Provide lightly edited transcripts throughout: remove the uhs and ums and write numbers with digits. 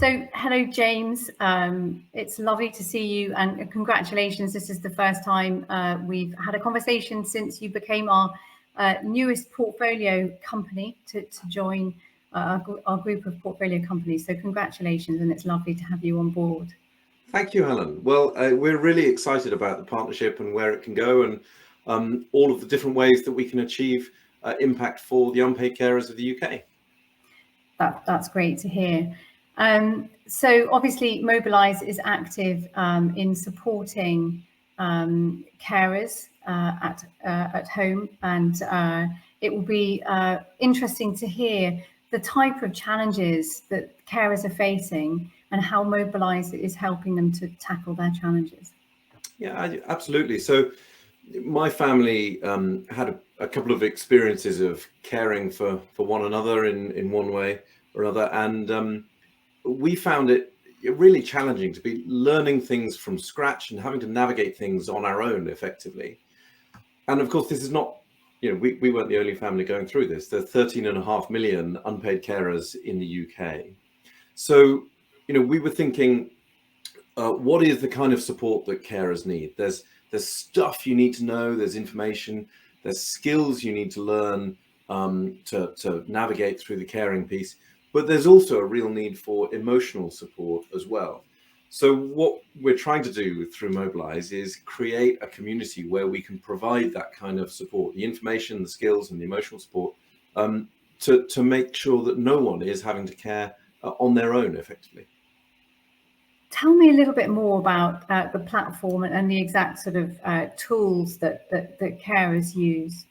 So, hello, James. It's lovely to see you, and congratulations. This is the first time we've had a conversation since you became our newest portfolio company to join our group of portfolio companies. So congratulations, and it's lovely to have you on board. Thank you, Helen. Well, we're really excited about the partnership and where it can go, and all of the different ways that we can achieve impact for the unpaid carers of the UK. That's great to hear. So obviously Mobilise is active in supporting carers at home, and it will be interesting to hear the type of challenges that carers are facing and how Mobilise is helping them to tackle their challenges. Yeah, absolutely. So my family had a couple of experiences of caring for one another in one way or another, and we found it really challenging to be learning things from scratch and having to navigate things on our own effectively. And of course, this is not, we weren't the only family going through this. There are 13.5 million unpaid carers in the UK. So, we were thinking, what is the kind of support that carers need? There's stuff you need to know, there's information, there's skills you need to learn to navigate through the caring piece. But there's also a real need for emotional support as well. So what we're trying to do through Mobilise is create a community where we can provide that kind of support, the information, the skills and the emotional support, to make sure that no one is having to care on their own effectively. Tell me a little bit more about the platform and the exact sort of tools that carers use.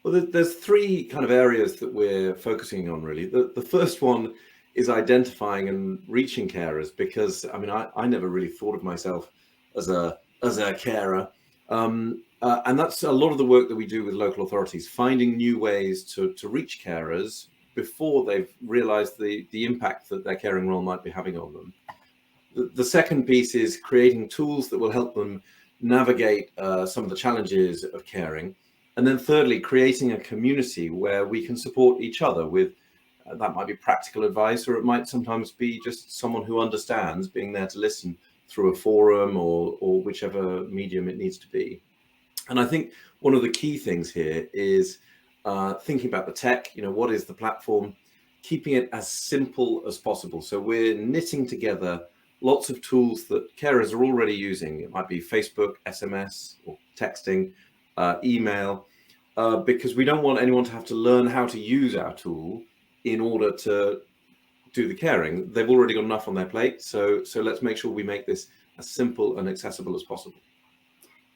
Well, there's three kind of areas that we're focusing on, really. The first one is identifying and reaching carers, because I never really thought of myself as a carer, and that's a lot of the work that we do with local authorities, finding new ways to reach carers before they've realised the impact that their caring role might be having on them. The second piece is creating tools that will help them navigate some of the challenges of caring. And then thirdly, creating a community where we can support each other with, that might be practical advice, or it might sometimes be just someone who understands, being there to listen through a forum or whichever medium it needs to be. And I think one of the key things here is thinking about the tech, what is the platform, keeping it as simple as possible. So we're knitting together lots of tools that carers are already using. It might be Facebook, SMS, or texting, email, because we don't want anyone to have to learn how to use our tool in order to do the caring. They've already got enough on their plate, so let's make sure we make this as simple and accessible as possible.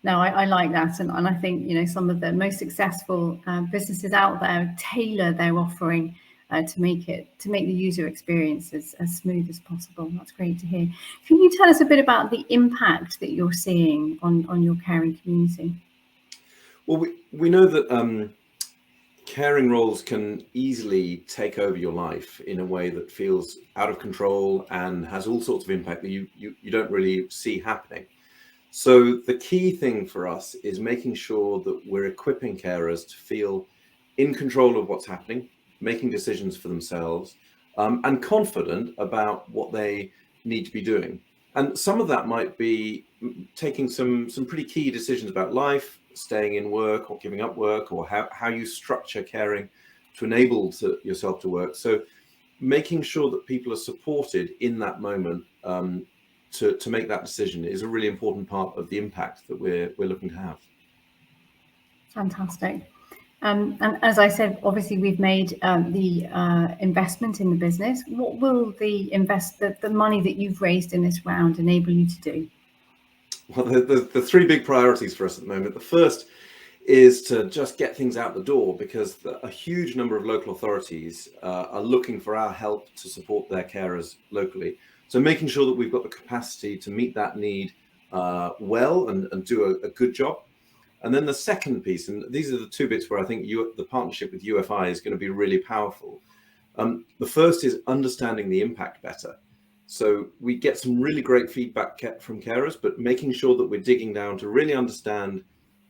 No, I like that, and I think some of the most successful businesses out there tailor their offering to make the user experience as smooth as possible. That's great to hear. Can you tell us a bit about the impact that you're seeing on your caring community? Well, we know that caring roles can easily take over your life in a way that feels out of control and has all sorts of impact that you don't really see happening. So the key thing for us is making sure that we're equipping carers to feel in control of what's happening, making decisions for themselves, and confident about what they need to be doing. And some of that might be taking some pretty key decisions about life, staying in work or giving up work, or how you structure caring to enable yourself to work. So making sure that people are supported in that moment to make that decision is a really important part of the impact that we're looking to have. Fantastic. And as I said, obviously we've made the investment in the business. What will the money that you've raised in this round enable you to do? Well, the three big priorities for us at the moment. The first is to just get things out the door, because a huge number of local authorities are looking for our help to support their carers locally. So making sure that we've got the capacity to meet that need well and do a good job. And then the second piece, and these are the two bits where I think the partnership with UFI is going to be really powerful. The first is understanding the impact better. So we get some really great feedback from carers, but making sure that we're digging down to really understand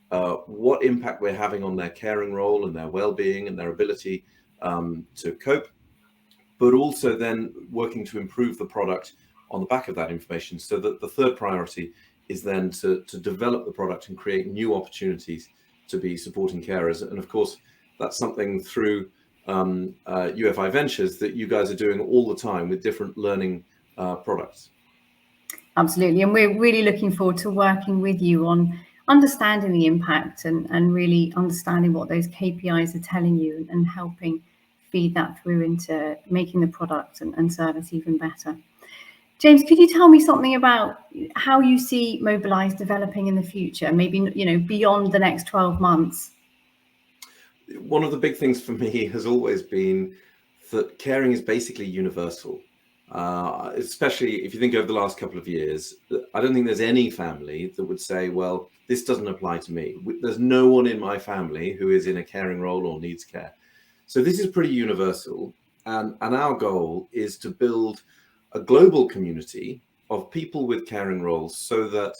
what impact we're having on their caring role and their well-being and their ability to cope. but also then working to improve the product on the back of that information. So that the third priority is then to develop the product and create new opportunities to be supporting carers. And of course, that's something through UFI Ventures that you guys are doing all the time with different learning products. Absolutely. And we're really looking forward to working with you on understanding the impact and really understanding what those KPIs are telling you and helping feed that through into making the product and service even better. James, could you tell me something about how you see Mobilise developing in the future, maybe, you know, beyond the next 12 months? One of the big things for me has always been that caring is basically universal. Especially if you think over the last couple of years, I don't think there's any family that would say, well, this doesn't apply to me. There's no one in my family who is in a caring role or needs care. So this is pretty universal. And our goal is to build a global community of people with caring roles so that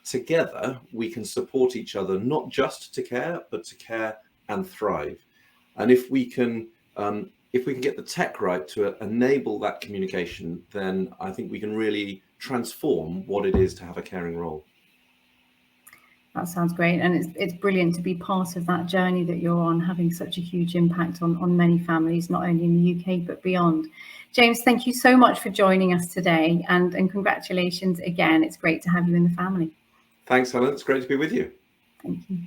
together we can support each other, not just to care, but to care and thrive. And if we can get the tech right to enable that communication, then I think we can really transform what it is to have a caring role. That sounds great. And it's brilliant to be part of that journey that you're on, having such a huge impact on many families, not only in the UK, but beyond. James, thank you so much for joining us today, and congratulations again. It's great to have you in the family. Thanks, Helen. It's great to be with you. Thank you.